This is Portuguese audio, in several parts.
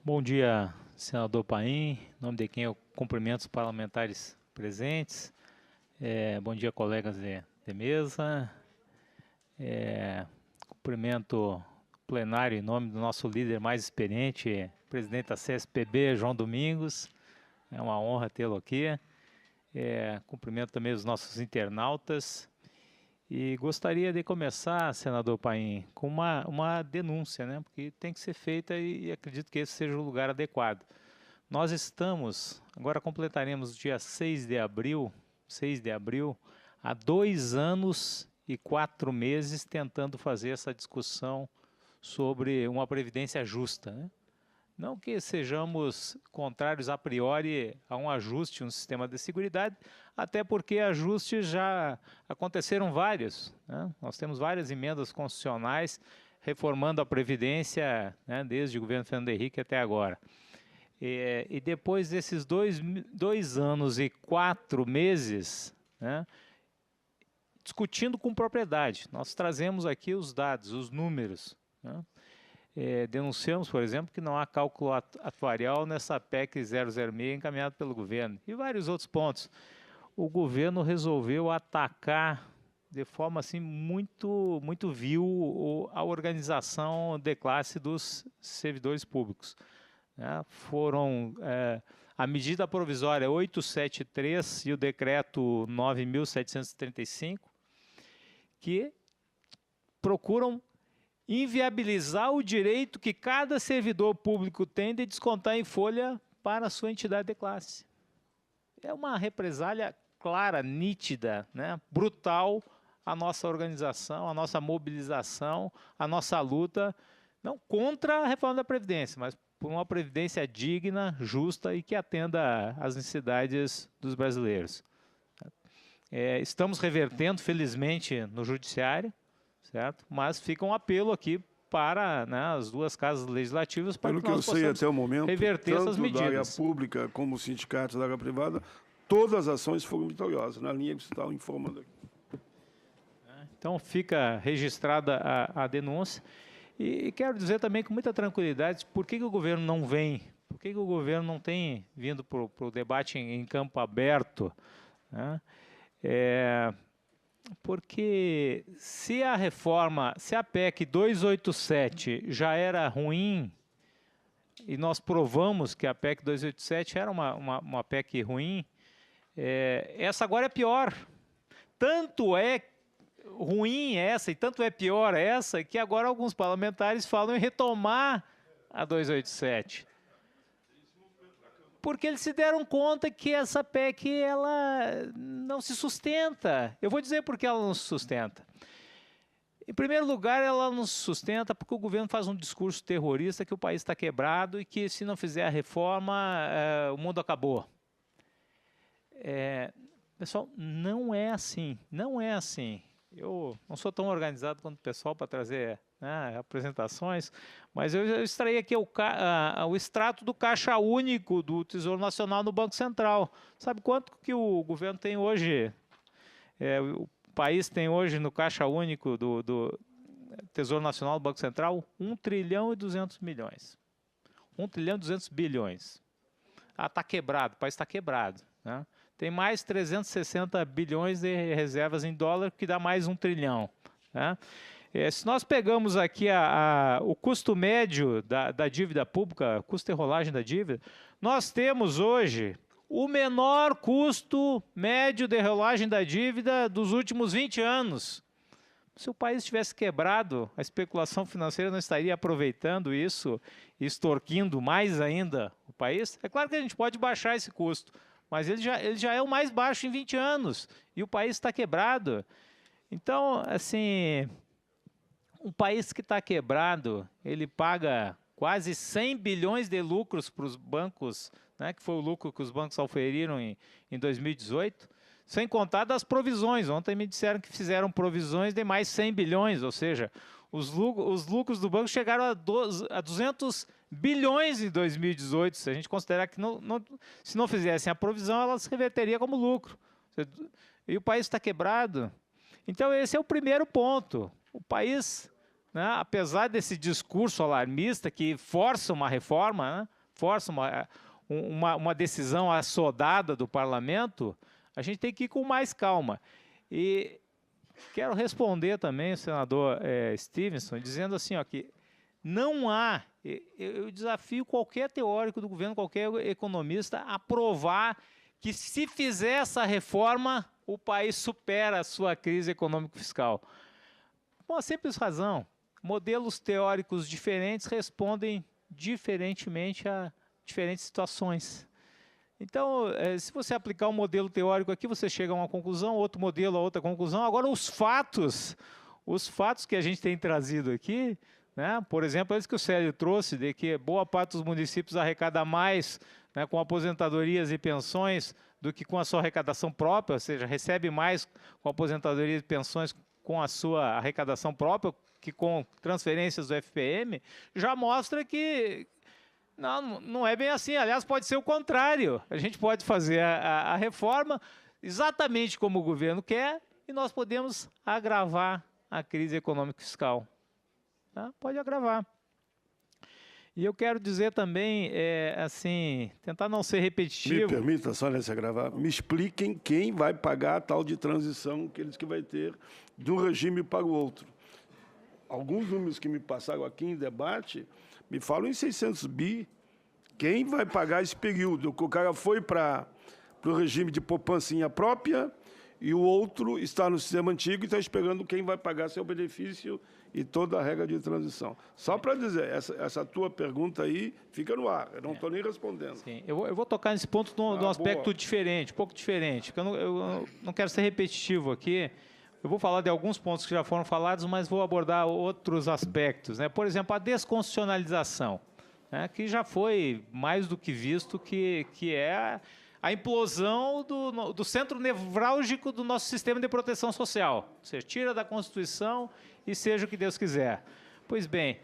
Bom dia, senador Paim, em nome de quem eu cumprimento os parlamentares presentes. Bom dia, colegas de mesa. Cumprimento o plenário em nome do nosso líder mais experiente, presidente da CSPB, João Domingos. É uma honra tê-lo aqui. Cumprimento também os nossos internautas. E gostaria de começar, senador Paim, com uma denúncia, né? Porque tem que ser feita e acredito que esse seja o lugar adequado. Nós estamos, agora completaremos dia 6 de abril, há 2 anos e 4 meses tentando fazer essa discussão sobre uma previdência justa, né? Não que sejamos contrários a priori a um ajuste no sistema de seguridade, até porque ajustes já aconteceram vários, né? Nós temos várias emendas constitucionais reformando a Previdência, né, desde o governo Fernando Henrique até agora. E depois desses 2 anos e 4 meses, né, discutindo com propriedade, nós trazemos aqui os dados, os números, né? Denunciamos, por exemplo, que não há cálculo atuarial nessa PEC 006 encaminhada pelo governo. E vários outros pontos. O governo resolveu atacar de forma assim muito vil a organização de classe dos servidores públicos, né? A medida provisória 873 e o decreto 9.735, que procuram inviabilizar o direito que cada servidor público tem de descontar em folha para a sua entidade de classe. É uma represália clara, nítida, né? Brutal à nossa organização, à nossa mobilização, à nossa luta, não contra a reforma da Previdência, mas por uma Previdência digna, justa e que atenda às necessidades dos brasileiros. Estamos revertendo, felizmente, no Judiciário, certo? Mas fica um apelo aqui para, né, as duas casas legislativas para Pelo que que eu nós sei possamos até o momento, reverter essas tanto da área medidas. pública como os sindicatos da área privada, todas as ações foram vitoriosas, na linha que você está informando aqui. Então fica registrada a denúncia. E quero dizer também com muita tranquilidade por que o governo não vem, por que o governo não tem vindo para o debate em campo aberto, né? Porque se a reforma, se a PEC 287 já era ruim, e nós provamos que a PEC 287 era uma PEC ruim, essa agora é pior. Tanto é ruim essa e tanto é pior essa que agora alguns parlamentares falam em retomar a 287. Porque eles se deram conta que essa PEC ela não se sustenta. Eu vou dizer por que ela não se sustenta. Em primeiro lugar, ela não se sustenta porque o governo faz um discurso terrorista que o país está quebrado e que se não fizer a reforma, o mundo acabou. Pessoal, não é assim, não é assim. Eu não sou tão organizado quanto o pessoal para trazer, né, apresentações, mas eu extraí aqui o extrato do Caixa Único do Tesouro Nacional no Banco Central. Sabe quanto que o governo tem hoje, o país tem hoje no Caixa Único do Tesouro Nacional do Banco Central? 1 trilhão e 200 milhões. 1 trilhão e 200 bilhões. Está quebrado, o país está quebrado, né? Tem mais 360 bilhões de reservas em dólar, que dá mais 1 trilhão. Né? Se nós pegamos aqui o custo médio da dívida pública, custo de rolagem da dívida, nós temos hoje o menor custo médio de rolagem da dívida dos últimos 20 anos. Se o país estivesse quebrado, a especulação financeira não estaria aproveitando isso, extorquindo mais ainda o país. É claro que a gente pode baixar esse custo, mas ele já é o mais baixo em 20 anos e o país está quebrado. Então, assim, um país que está quebrado, ele paga quase 100 bilhões de lucros para os bancos, né, que foi o lucro que os bancos auferiram em 2018, sem contar das provisões. Ontem me disseram que fizeram provisões de mais 100 bilhões, ou seja, os lucros do banco chegaram a 200 bilhões em 2018. Se a gente considerar que se não fizessem a provisão, ela se reverteria como lucro. E o país está quebrado. Então esse é o primeiro ponto. O país né, apesar desse discurso alarmista que força uma reforma, né, força uma decisão assodada do parlamento, a gente tem que ir com mais calma. E quero responder também o senador Stevenson, dizendo assim, ó, que não há, eu desafio qualquer teórico do governo, qualquer economista, a provar que se fizer essa reforma, o país supera a sua crise econômico-fiscal. Por uma simples razão, modelos teóricos diferentes respondem diferentemente a diferentes situações. Então, se você aplicar um modelo teórico aqui, você chega a uma conclusão, outro modelo a outra conclusão. Agora, os fatos que a gente tem trazido aqui, né, por exemplo, esse que o Célio trouxe, de que boa parte dos municípios arrecada mais, né, com aposentadorias e pensões do que com a sua arrecadação própria, ou seja, recebe mais com aposentadorias e pensões com a sua arrecadação própria que com transferências do FPM, já mostra que não é bem assim. Aliás, pode ser o contrário. A gente pode fazer a reforma exatamente como o governo quer e nós podemos agravar a crise econômico-fiscal. Tá? Pode agravar. E eu quero dizer também, assim, tentar não ser repetitivo. Me permita só nesse agravar, me expliquem quem vai pagar a tal de transição que eles que vai ter de um regime para o outro. Alguns números que me passaram aqui em debate me falam em 600 bi. Quem vai pagar esse período? O cara foi para o regime de poupancinha própria e o outro está no sistema antigo e está esperando quem vai pagar seu benefício e toda a regra de transição. Só para dizer, essa tua pergunta aí fica no ar, eu não estou nem respondendo. Sim, eu vou tocar nesse ponto de um aspecto diferente, um pouco diferente, porque eu não quero ser repetitivo aqui. Eu vou falar de alguns pontos que já foram falados, mas vou abordar outros aspectos, né? Por exemplo, a desconstitucionalização, né? Que já foi mais do que visto que é a implosão do centro nevrálgico do nosso sistema de proteção social. Ou seja, tira da Constituição e seja o que Deus quiser. Pois bem,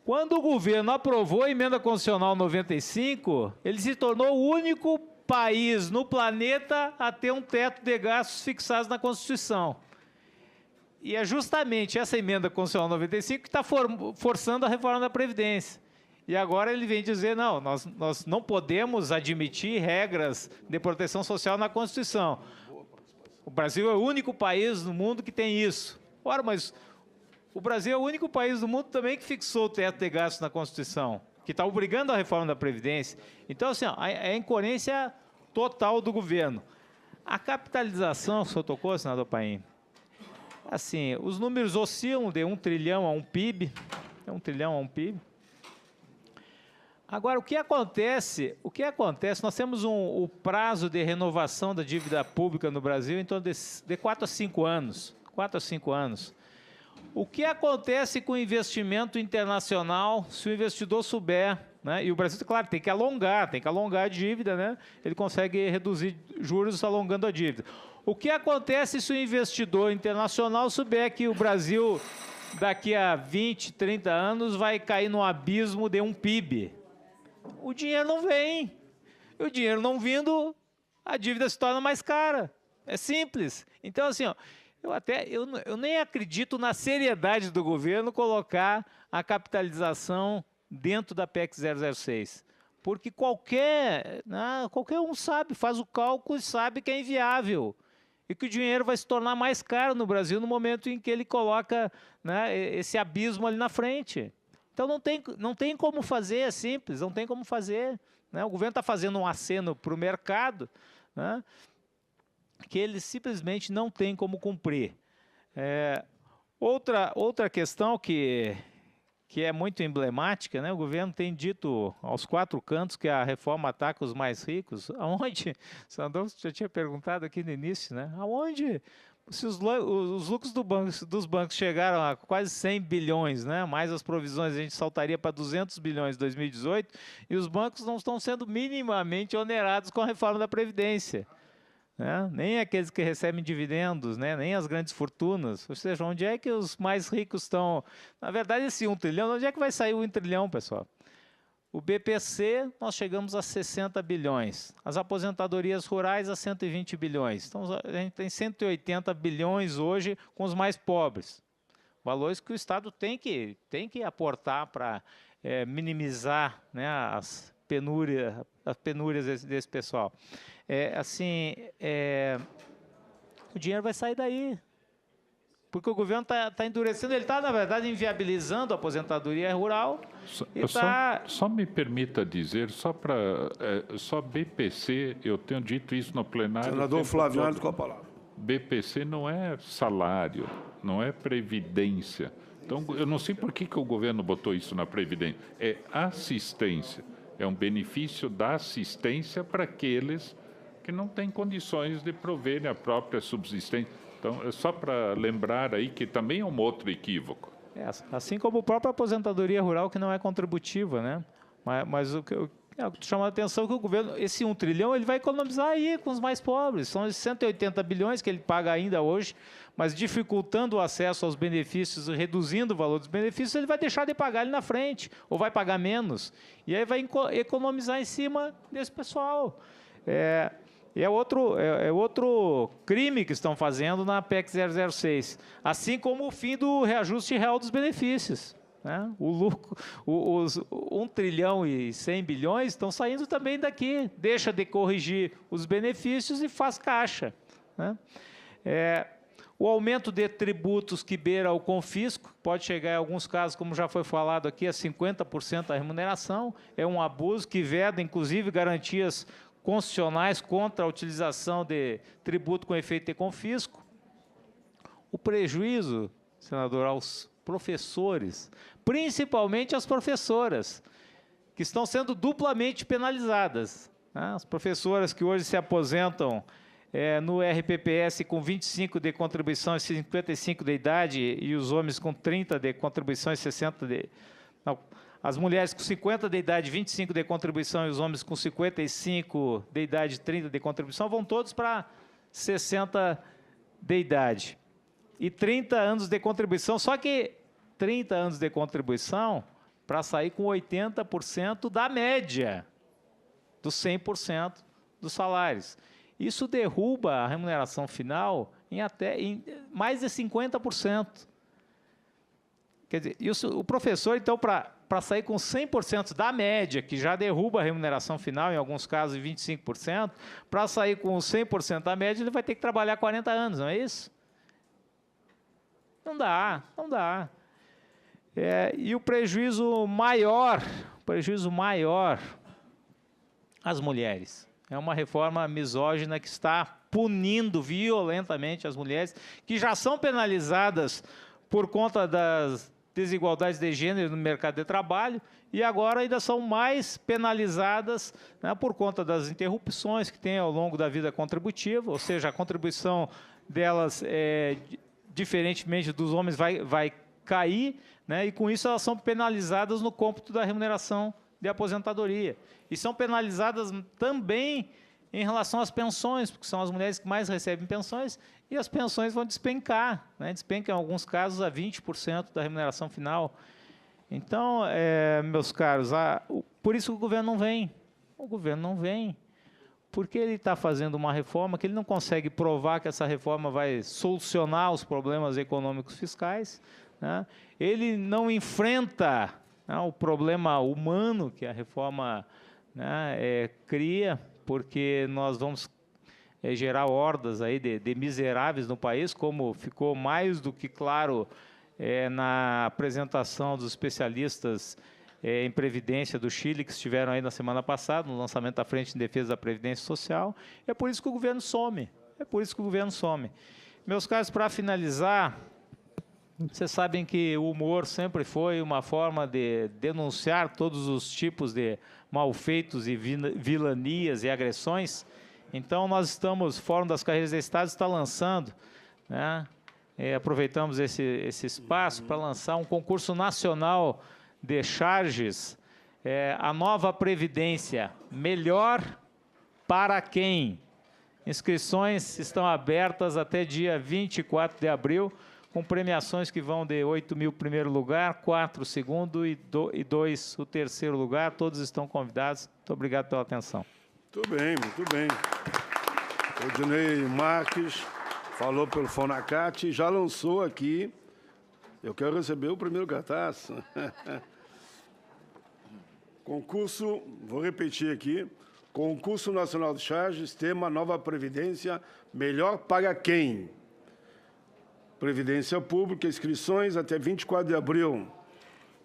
quando o governo aprovou a emenda constitucional 95, ele se tornou o único país no planeta a ter um teto de gastos fixados na Constituição. E é justamente essa emenda constitucional 95 que está forçando a reforma da Previdência. E agora ele vem dizer, não, nós não podemos admitir regras de proteção social na Constituição. O Brasil é o único país no mundo que tem isso. Ora, mas o Brasil é o único país do mundo também que fixou o teto de gastos na Constituição, que está obrigando a reforma da Previdência. Então, assim, a incoerência total do governo. A capitalização, o senhor tocou, senador Paim? Assim, os números oscilam de 1 trilhão a um PIB, Agora, o que acontece? Nós temos o prazo de renovação da dívida pública no Brasil em torno de 4 a 5 anos. 4 a 5 anos. O que acontece com o investimento internacional se o investidor souber, né? E o Brasil, claro, tem que alongar a dívida, né? Ele consegue reduzir juros alongando a dívida. O que acontece se o investidor internacional souber que o Brasil, daqui a 20, 30 anos, vai cair no abismo de um PIB? O dinheiro não vem. E o dinheiro não vindo, a dívida se torna mais cara. É simples. Então, assim, ó, eu nem acredito na seriedade do governo colocar a capitalização dentro da PEC 006. Porque qualquer um sabe, faz o cálculo e sabe que é inviável. E que o dinheiro vai se tornar mais caro no Brasil no momento em que ele coloca, né, esse abismo ali na frente. Então não tem como fazer, é simples, não tem como fazer. Né? O governo está fazendo um aceno para o mercado, né, que ele simplesmente não tem como cumprir. Outra questão que é muito emblemática, né? O governo tem dito aos 4 cantos que a reforma ataca os mais ricos. Aonde? O senador já tinha perguntado aqui no início, né? Aonde? Se os lucros dos bancos chegaram a quase 100 bilhões, né? Mais as provisões, a gente saltaria para 200 bilhões em 2018, e os bancos não estão sendo minimamente onerados com a reforma da Previdência. Né? Nem aqueles que recebem dividendos, né? Nem as grandes fortunas. Ou seja, onde é que os mais ricos estão? Na verdade, esse 1 trilhão, onde é que vai sair o 1 trilhão, pessoal? O BPC, nós chegamos a 60 bilhões. As aposentadorias rurais a 120 bilhões. Então, a gente tem 180 bilhões hoje com os mais pobres. valores que o Estado tem que aportar para minimizar, né, as penúrias desse pessoal. O dinheiro vai sair daí, porque o governo está endurecendo, ele está, na verdade, inviabilizando a aposentadoria rural. Só me permita dizer, só BPC, eu tenho dito isso no plenário. Senador Flávio Arnes, com a palavra. BPC não é salário, não é previdência. Então, eu não sei por que o governo botou isso na previdência. É assistência, é um benefício da assistência para aqueles que não têm condições de proverem a própria subsistência. Então, é só para lembrar aí que também é um outro equívoco. Assim como a própria aposentadoria rural, que não é contributiva, né? Mas o que chama a atenção é que o governo, esse 1 trilhão, ele vai economizar aí com os mais pobres. São os 180 bilhões que ele paga ainda hoje, mas dificultando o acesso aos benefícios, reduzindo o valor dos benefícios, ele vai deixar de pagar ali na frente, ou vai pagar menos. E aí vai economizar em cima desse pessoal. É outro crime que estão fazendo na PEC 006, assim como o fim do reajuste real dos benefícios, né? O lucro, os 1 trilhão e 100 bilhões estão saindo também daqui, deixa de corrigir os benefícios e faz caixa, né? O aumento de tributos que beira o confisco, pode chegar em alguns casos, como já foi falado aqui, a 50% da remuneração, é um abuso que veda, inclusive, garantias constitucionais contra a utilização de tributo com efeito de confisco. O prejuízo, senador, aos professores, principalmente às professoras, que estão sendo duplamente penalizadas, né? As professoras que hoje se aposentam no RPPS com 25 de contribuição e 55 de idade, e os homens com 30 de contribuição e 60 de... Não, as mulheres com 50 de idade, 25 de contribuição, e os homens com 55 de idade, 30 de contribuição, vão todos para 60 de idade. E 30 anos de contribuição, só que 30 anos de contribuição para sair com 80% da média dos 100% dos salários. Isso derruba a remuneração final em mais de 50%. Quer dizer, o professor, então, para sair com 100% da média, que já derruba a remuneração final, em alguns casos, em 25%, para sair com 100% da média, ele vai ter que trabalhar 40 anos, não é isso? Não dá, não dá. E o prejuízo maior às mulheres. É uma reforma misógina que está punindo violentamente as mulheres, que já são penalizadas por conta das desigualdades de gênero no mercado de trabalho, e agora ainda são mais penalizadas, né, por conta das interrupções que tem ao longo da vida contributiva, ou seja, a contribuição delas, diferentemente dos homens, vai cair, né, e com isso elas são penalizadas no cômputo da remuneração de aposentadoria. E são penalizadas também em relação às pensões, porque são as mulheres que mais recebem pensões, e as pensões vão despencar, né? Despencam em alguns casos a 20% da remuneração final. Então, meus caros, por isso que o governo não vem. O governo não vem, porque ele está fazendo uma reforma que ele não consegue provar que essa reforma vai solucionar os problemas econômicos fiscais, né? Ele não enfrenta, né, o problema humano que a reforma, né, cria, porque nós vamos gerar hordas aí de miseráveis no país, como ficou mais do que claro na apresentação dos especialistas em Previdência do Chile, que estiveram aí na semana passada, no lançamento da Frente em Defesa da Previdência Social. É por isso que o governo some. É por isso que o governo some. Meus caros, para finalizar, vocês sabem que o humor sempre foi uma forma de denunciar todos os tipos de malfeitos e vilanias e agressões. Então, nós estamos, o Fórum das Carreiras de Estado está lançando, né, aproveitamos esse espaço para lançar um concurso nacional de charges, a nova Previdência, melhor para quem? Inscrições estão abertas até dia 24 de abril, com premiações que vão de 8 mil primeiro lugar, 4 segundo e 2 o terceiro lugar. Todos estão convidados. Muito obrigado pela atenção. Muito bem, muito bem. O Odinei Marques falou pelo Fonacate, já lançou aqui Eu quero receber o primeiro cartaz. Concurso, vou repetir aqui, Concurso Nacional de Charges, tema Nova Previdência, melhor para quem? Previdência Pública, inscrições até 24 de abril.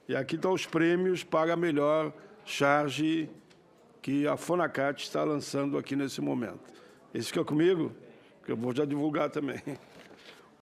E aqui estão os prêmios para a melhor charge que a Fonacat está lançando aqui nesse momento. Esse fica comigo, que eu vou já divulgar também.